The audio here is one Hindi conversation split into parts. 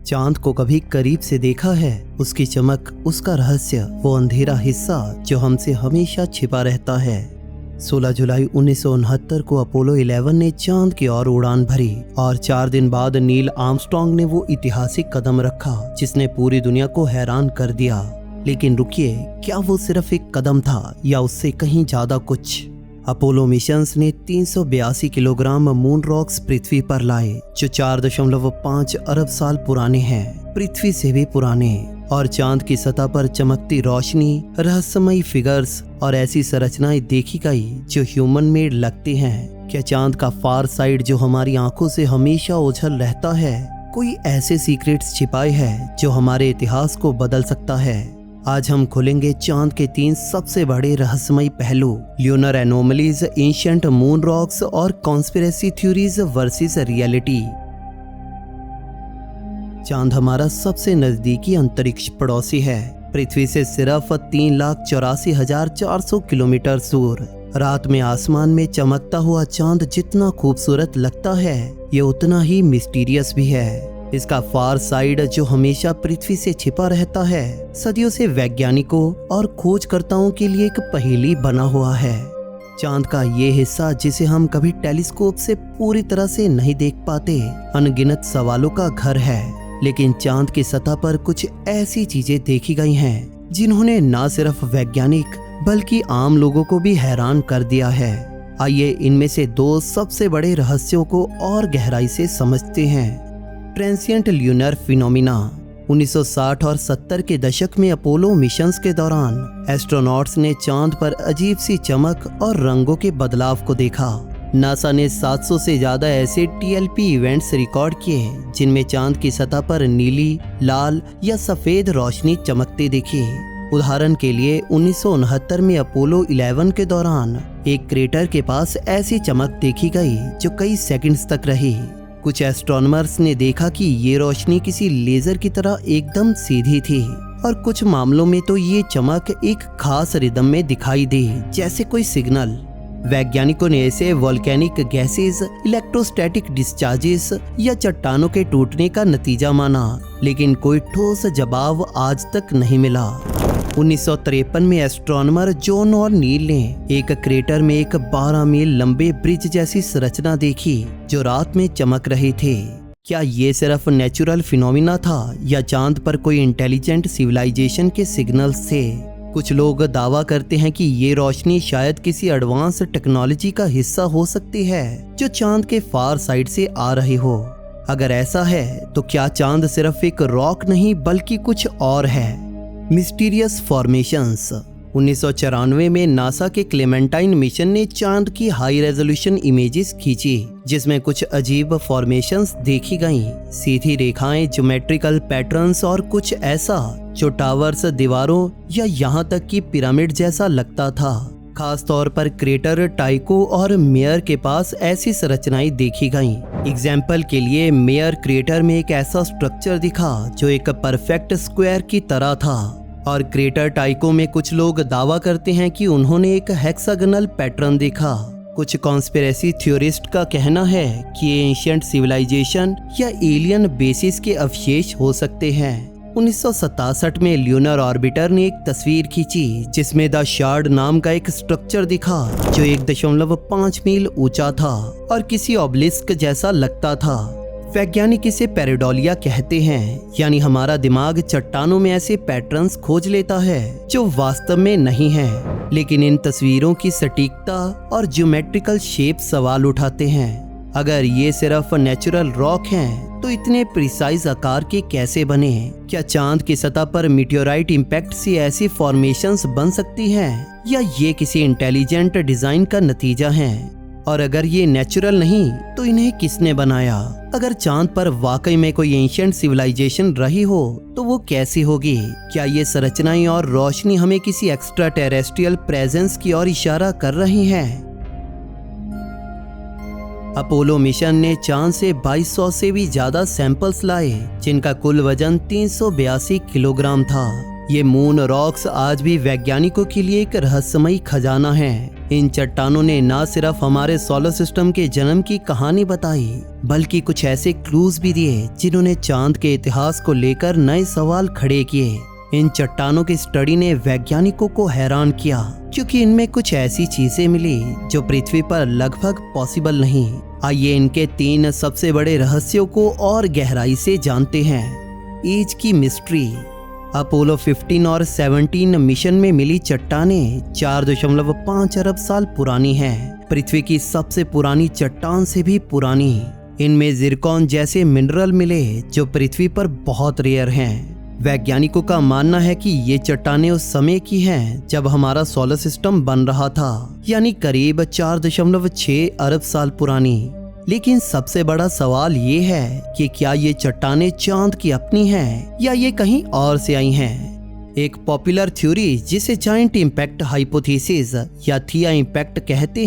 चांद को कभी करीब से देखा है? उसकी चमक, उसका रहस्य, वो अंधेरा हिस्सा जो हमसे हमेशा छिपा रहता है। 16 जुलाई 1969 को अपोलो 11 ने चांद की ओर उड़ान भरी और 4 दिन बाद नील आर्मस्ट्रॉन्ग ने वो ऐतिहासिक कदम रखा जिसने पूरी दुनिया को हैरान कर दिया। लेकिन रुकिए, क्या वो सिर्फ एक कदम था या उससे कहीं ज्यादा कुछ? अपोलो मिशंस ने 382 किलोग्राम मून रॉक्स पृथ्वी पर लाए जो 4.5 अरब साल पुराने हैं, पृथ्वी से भी पुराने, और चांद की सतह पर चमकती रोशनी, रहस्यमयी फिगर्स और ऐसी संरचनाएं देखी गई जो ह्यूमन मेड लगती हैं। क्या चांद का फार साइड जो हमारी आंखों से हमेशा ओझल रहता है, कोई ऐसे सीक्रेट्स छिपाए हैं जो हमारे इतिहास को बदल सकता है? आज हम खोलेंगे चांद के 3 सबसे बड़े रहस्यमयी पहलू, lunar anomalies, ancient moon rocks और कॉन्स्पिरेसी थ्योरीज वर्सेस रियलिटी। चांद हमारा सबसे नजदीकी अंतरिक्ष पड़ोसी है, पृथ्वी से सिर्फ 3,84,400 किलोमीटर दूर। रात में आसमान में चमकता हुआ चांद जितना खूबसूरत लगता है, ये उतना ही मिस्टीरियस भी है। इसका फार साइड जो हमेशा पृथ्वी से छिपा रहता है, सदियों से वैज्ञानिकों और खोजकर्ताओं के लिए एक पहेली बना हुआ है। चांद का ये हिस्सा जिसे हम कभी टेलीस्कोप से पूरी तरह से नहीं देख पाते, अनगिनत सवालों का घर है। लेकिन चांद की सतह पर कुछ ऐसी चीजें देखी गई हैं जिन्होंने न सिर्फ वैज्ञानिक बल्कि आम लोगों को भी हैरान कर दिया है। आइए इनमें से 2 सबसे बड़े रहस्यों को और गहराई से समझते हैं। Transient lunar phenomena. 1960 और 70 के दशक में अपोलो मिशंस के दौरान एस्ट्रोनॉट्स ने चांद पर अजीब सी चमक और रंगों के बदलाव को देखा। नासा ने 700 से ज्यादा ऐसे TLP इवेंट्स रिकॉर्ड किए जिनमें चांद की सतह पर नीली, लाल या सफेद रोशनी चमकती दिखी। उदाहरण के लिए 1969 में अपोलो 11 के दौरान एक क्रेटर के पास ऐसी चमक देखी गई जो कई सेकंड्स तक रही। कुछ एस्ट्रोनॉमर्स ने देखा कि ये रोशनी किसी लेजर की तरह एकदम सीधी थी, और कुछ मामलों में तो ये चमक एक खास रिदम में दिखाई दी, जैसे कोई सिग्नल। वैज्ञानिकों ने इसे वोल्केनिक गैसेस, इलेक्ट्रोस्टैटिक डिस्चार्जेस या चट्टानों के टूटने का नतीजा माना, लेकिन कोई ठोस जवाब आज तक नहीं मिला। 1953 में एस्ट्रोनॉमर जॉन और नील ने एक क्रेटर में एक 12 मील लंबे ब्रिज जैसी संरचना देखी जो रात में चमक रही थी। क्या ये सिर्फ नेचुरल फिनोमिना था या चांद पर कोई इंटेलिजेंट सिविलाइजेशन के सिग्नल्स थे? कुछ लोग दावा करते हैं कि ये रोशनी शायद किसी एडवांस टेक्नोलॉजी का हिस्सा हो सकती है जो चांद के फार साइड से आ रही हो। अगर ऐसा है तो क्या चांद सिर्फ एक रॉक नहीं बल्कि कुछ और है? Mysterious formations. 1994 में नासा के क्लेमेंटाइन मिशन ने चांद की हाई रेजोल्यूशन इमेजेस खींची जिसमें कुछ अजीब फॉर्मेशंस देखी गईं, सीधी रेखाएं, ज्योमेट्रिकल पैटर्न्स और कुछ ऐसा जो टावर्स, दीवारों या यहाँ तक कि पिरामिड जैसा लगता था। खास तौर पर क्रेटर टाइको और मेयर के पास ऐसी संरचनाएं देखी गईं। एग्जाम्पल के लिए मेयर क्रेटर में एक ऐसा स्ट्रक्चर दिखा जो एक परफेक्ट स्क्वायर की तरह था, और क्रेटर टाइको में कुछ लोग दावा करते हैं कि उन्होंने एक हेक्सागोनल पैटर्न देखा। कुछ कॉन्स्पिरेसी थ्योरिस्ट का कहना है कि ये एंशिएंट सिविलाइजेशन या एलियन बेसिस के अवशेष हो सकते हैं। 1967 में ल्यूनर ऑर्बिटर ने एक तस्वीर खींची जिसमें द शार्ड नाम का एक स्ट्रक्चर दिखा जो 1.5 मील ऊंचा था और किसी ऑब्लिस्क जैसा लगता था। वैज्ञानिक इसे पेरिडोलिया कहते हैं, यानी हमारा दिमाग चट्टानों में ऐसे पैटर्न्स खोज लेता है जो वास्तव में नहीं है। लेकिन इन तस्वीरों की सटीकता और ज्योमेट्रिकल शेप सवाल उठाते हैं। अगर ये सिर्फ नेचुरल रॉक हैं, तो इतने प्रिसाइज आकार के कैसे बने? क्या चांद की सतह पर मीटियोराइट इम्पैक्ट से ऐसी फॉर्मेशंस बन सकती हैं, या ये किसी इंटेलिजेंट डिजाइन का नतीजा है? और अगर ये नेचुरल नहीं तो इन्हें किसने बनाया? अगर चांद पर वाकई में कोई एंशिएंट सिविलाइजेशन रही हो तो वो कैसी होगी? क्या ये संरचनाएं और रोशनी हमें किसी एक्स्ट्रा टेरेस्ट्रियल प्रेजेंस की ओर इशारा कर रही हैं? अपोलो मिशन ने चांद से 2200 से भी ज्यादा सैंपल्स लाए जिनका कुल वजन 382 किलोग्राम था। ये मून रॉक्स आज भी वैज्ञानिकों के लिए एक रहस्यमयी खजाना है। इन चट्टानों ने न सिर्फ हमारे सोलर सिस्टम के जन्म की कहानी बताई, बल्कि कुछ ऐसे क्लूज भी दिए जिन्होंने चांद के इतिहास को लेकर नए सवाल खड़े किए। इन चट्टानों की स्टडी ने वैज्ञानिकों को हैरान किया, क्योंकि इनमें कुछ ऐसी चीजें मिली जो पृथ्वी पर लगभग पॉसिबल नहीं। आइए इनके 3 सबसे बड़े रहस्यों को और गहराई से जानते हैं। एज की मिस्ट्री। अपोलो 15 और 17 मिशन में मिली चट्टानें 4.5 अरब साल पुरानी हैं, पृथ्वी की सबसे पुरानी चट्टान से भी पुरानी। इनमें जिरकॉन जैसे मिनरल मिले जो पृथ्वी पर बहुत रेयर हैं। वैज्ञानिकों का मानना है कि ये चट्टानें उस समय की हैं जब हमारा सोलर सिस्टम बन रहा था, यानी करीब 4.6 अरब साल पुरानी। लेकिन सबसे बड़ा सवाल ये है कि क्या ये चट्टानें चांद की अपनी हैं या ये कहीं और से आई हैं। एक पॉपुलर थ्योरी जिसे जायंट इंपैक्ट हाइपोथेसिस या थिया इंपैक्ट कहती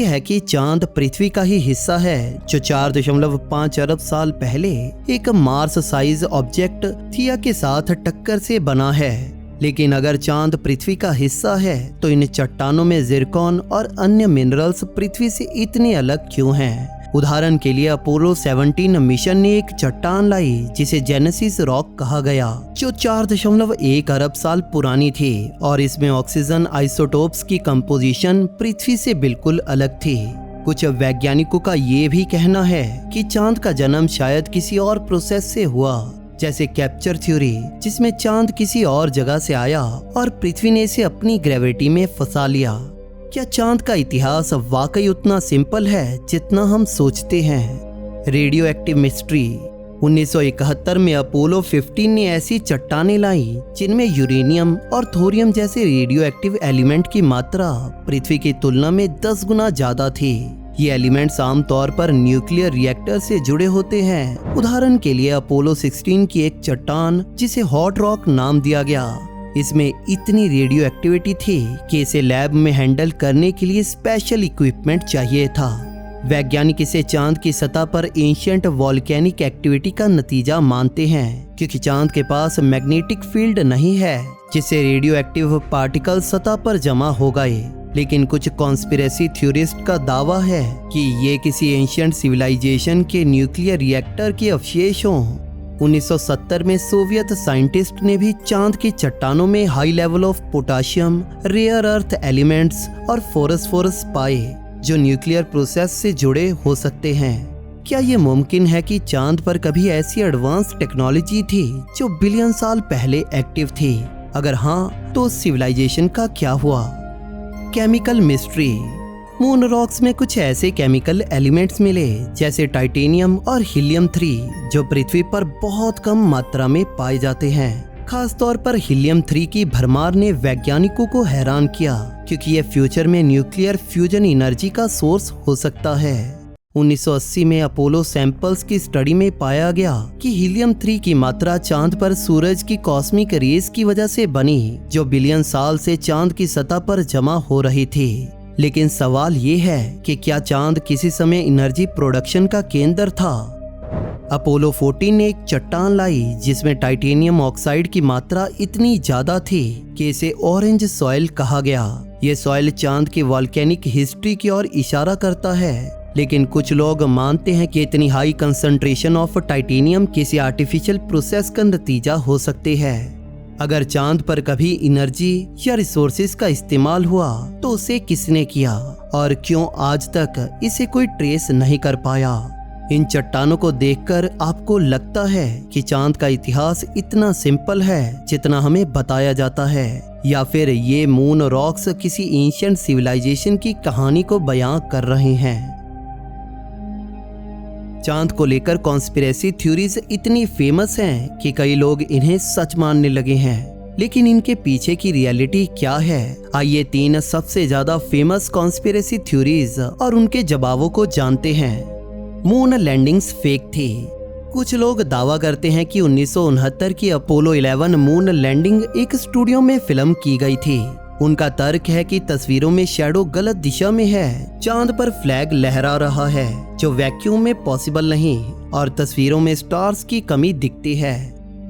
है कि चांद पृथ्वी का ही हिस्सा है जो 4.5 अरब साल पहले एक मार्स साइज ऑब्जेक्ट थिया के साथ टक्कर से बना है। लेकिन अगर चांद पृथ्वी का हिस्सा है तो इन चट्टानों में जिरकॉन और अन्य मिनरल्स पृथ्वी से इतने अलग क्यों हैं? उदाहरण के लिए अपोलो 17 मिशन ने एक चट्टान लाई जिसे जेनेसिस रॉक कहा गया, जो 4.1 अरब साल पुरानी थी और इसमें ऑक्सीजन आइसोटोप्स की कंपोजिशन पृथ्वी से बिल्कुल अलग थी। कुछ वैज्ञानिकों का ये भी कहना है कि चांद का जन्म शायद किसी और प्रोसेस से हुआ, जैसे कैप्चर थ्योरी, जिसमें चांद किसी और जगह से आया और पृथ्वी ने इसे अपनी ग्रेविटी में फंसा लिया। क्या चांद का इतिहास वाकई उतना सिंपल है जितना हम सोचते हैं? Radio active mystery. 1971 में अपोलो 15 ने ऐसी चट्टानें लाई जिनमें यूरेनियम और थोरियम जैसे रेडियो एक्टिव एलिमेंट की मात्रा पृथ्वी की तुलना में 10 गुना ज्यादा थी। ये एलिमेंट्स आमतौर पर न्यूक्लियर रिएक्टर से जुड़े होते हैं। उदाहरण के लिए अपोलो 16 की एक चट्टान जिसे हॉट रॉक नाम दिया गया, इसमें इतनी रेडियो एक्टिविटी थी कि इसे लैब में हैंडल करने के लिए स्पेशल इक्विपमेंट चाहिए था। वैज्ञानिक इसे चांद की सतह पर एंशिएंट वॉल्केनिक एक्टिविटी का नतीजा मानते हैं, क्योंकि चांद के पास मैग्नेटिक फील्ड नहीं है जिससे रेडियो एक्टिव पार्टिकल सतह पर जमा हो गए। लेकिन कुछ कॉन्स्पिरेसी थ्योरिस्ट का दावा है कि ये किसी एंशिएंट सिविलाइजेशन के न्यूक्लियर रिएक्टर के अवशेष हों। 1970 में सोवियत साइंटिस्ट ने भी चांद की चट्टानों में high level of potassium, rare earth elements और फोरस्फोरस पाए जो न्यूक्लियर प्रोसेस से जुड़े हो सकते हैं। क्या ये मुमकिन है कि चांद पर कभी ऐसी एडवांस टेक्नोलॉजी थी जो बिलियन साल पहले एक्टिव थी? अगर हाँ, तो उस सिविलाइजेशन का क्या हुआ? Chemical mystery. मून रॉक्स में कुछ ऐसे केमिकल एलिमेंट्स मिले जैसे टाइटेनियम और हीलियम 3 जो पृथ्वी पर बहुत कम मात्रा में पाए जाते हैं। खास तौर पर हीलियम 3 की भरमार ने वैज्ञानिकों को हैरान किया, क्योंकि यह फ्यूचर में न्यूक्लियर फ्यूजन एनर्जी का सोर्स हो सकता है। 1980 में अपोलो सैंपल्स की स्टडी में पाया गया कि हीलियम 3 की मात्रा चांद पर सूरज की कॉस्मिक रेज की वजह से बनी, जो बिलियन साल से चांद की सतह पर जमा हो रही थी। लेकिन सवाल ये है कि क्या चांद किसी समय एनर्जी प्रोडक्शन का केंद्र था? अपोलो 14 ने एक चट्टान लाई जिसमें टाइटेनियम ऑक्साइड की मात्रा इतनी ज्यादा थी कि इसे ऑरेंज सॉइल कहा गया। ये सॉइल चांद की वॉल्केनिक हिस्ट्री की ओर इशारा करता है। लेकिन कुछ लोग मानते हैं कि इतनी हाई कंसंट्रेशन ऑफ टाइटेनियम किसी आर्टिफिशियल प्रोसेस का नतीजा हो सकते हैं। अगर चांद पर कभी एनर्जी या रिसोर्सेज का इस्तेमाल हुआ तो उसे किसने किया और क्यों आज तक इसे कोई ट्रेस नहीं कर पाया? इन चट्टानों को देखकर आपको लगता है कि चांद का इतिहास इतना सिंपल है जितना हमें बताया जाता है, या फिर ये मून रॉक्स किसी एंशिएंट सिविलाइजेशन की कहानी को बयां कर रहे हैं? चांद को लेकर कॉन्स्पिरेसी थ्योरीज इतनी फेमस हैं कि कई लोग इन्हें सच मानने लगे हैं, लेकिन इनके पीछे की रियलिटी क्या है? आइए 3 सबसे ज्यादा फेमस कॉन्स्पिरेसी थ्योरीज और उनके जवाबों को जानते हैं। मून लैंडिंग्स फेक थी। कुछ लोग दावा करते हैं कि 1969 की अपोलो 11 मून लैंडिंग एक स्टूडियो में फिल्म की गई थी। उनका तर्क है कि तस्वीरों में शैडो गलत दिशा में है, चांद पर फ्लैग लहरा रहा है जो वैक्यूम में पॉसिबल नहीं, और तस्वीरों में स्टार्स की कमी दिखती है।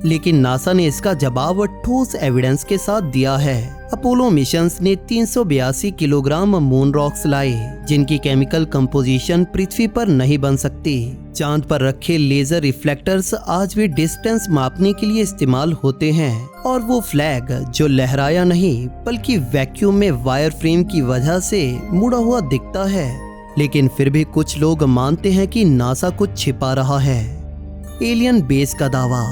लेकिन नासा ने इसका जवाब ठोस एविडेंस के साथ दिया है। अपोलो मिशंस ने 382 किलोग्राम मून रॉक्स लाए, जिनकी केमिकल कंपोजिशन पृथ्वी पर नहीं बन सकती। चांद पर रखे लेजर रिफ्लेक्टर्स आज भी डिस्टेंस मापने के लिए इस्तेमाल होते हैं, और वो फ्लैग जो लहराया नहीं बल्कि वैक्यूम में वायर फ्रेम की वजह से मुड़ा हुआ दिखता है। लेकिन फिर भी कुछ लोग मानते हैं कि नासा कुछ छिपा रहा है। एलियन बेस का दावा।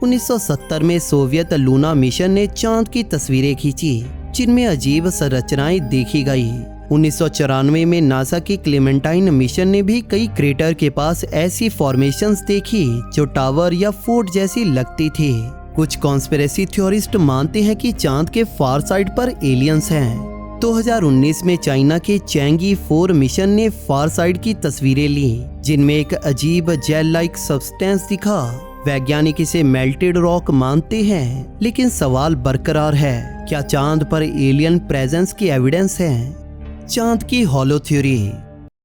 1970 में सोवियत लूना मिशन ने चांद की तस्वीरें खींची, जिनमें अजीब संरचनाएं देखी गई। 1994 में नासा की क्लेमेंटाइन मिशन ने भी कई क्रेटर के पास ऐसी फॉर्मेशंस देखी जो टावर या फोर्ट जैसी लगती थी। कुछ कॉन्स्पिरेसी थ्योरिस्ट मानते हैं कि चांद के फार साइड पर एलियंस हैं। 2019 में चाइना के चैंगी 4 मिशन ने फार साइड की तस्वीरें ली, जिनमें एक अजीब जेल लाइक सब्सटेंस दिखा। वैज्ञानिक इसे मेल्टेड रॉक मानते हैं, लेकिन सवाल बरकरार है, क्या चांद पर एलियन प्रेजेंस की एविडेंस है? चांद की हॉलो थ्योरी।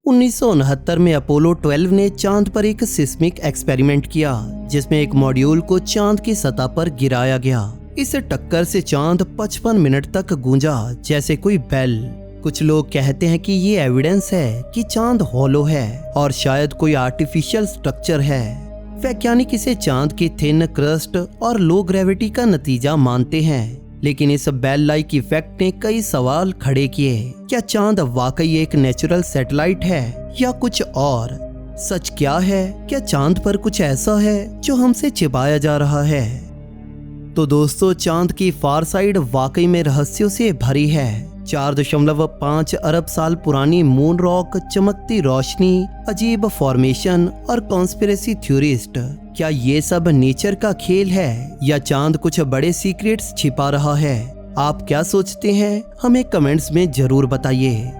1969 में अपोलो 12 ने चांद पर एक सिस्मिक एक्सपेरिमेंट किया, जिसमें एक मॉड्यूल को चांद की सतह पर गिराया गया। इस टक्कर से चांद 55 मिनट तक गूंजा जैसे कोई बेल। कुछ लोग कहते हैं कि ये एविडेंस है कि चांद हॉलो है और शायद कोई आर्टिफिशियल स्ट्रक्चर है। वैज्ञानिक इसे चांद की थिन क्रस्ट और लो ग्रेविटी का नतीजा मानते हैं, लेकिन इस बेल लाइक इफेक्ट ने कई सवाल खड़े किए। क्या चांद वाकई एक नेचुरल सैटेलाइट है या कुछ और? सच क्या है? क्या चांद पर कुछ ऐसा है जो हमसे छिपाया जा रहा है? तो दोस्तों, चांद की फार साइड वाकई में रहस्यों से भरी है। 4.5 अरब साल पुरानी मून रॉक, चमकती रोशनी, अजीब फॉर्मेशन और कॉन्स्पिरेसी थ्योरिस्ट, क्या ये सब नेचर का खेल है या चांद कुछ बड़े सीक्रेट्स छिपा रहा है? आप क्या सोचते हैं? हमें कमेंट्स में जरूर बताइए।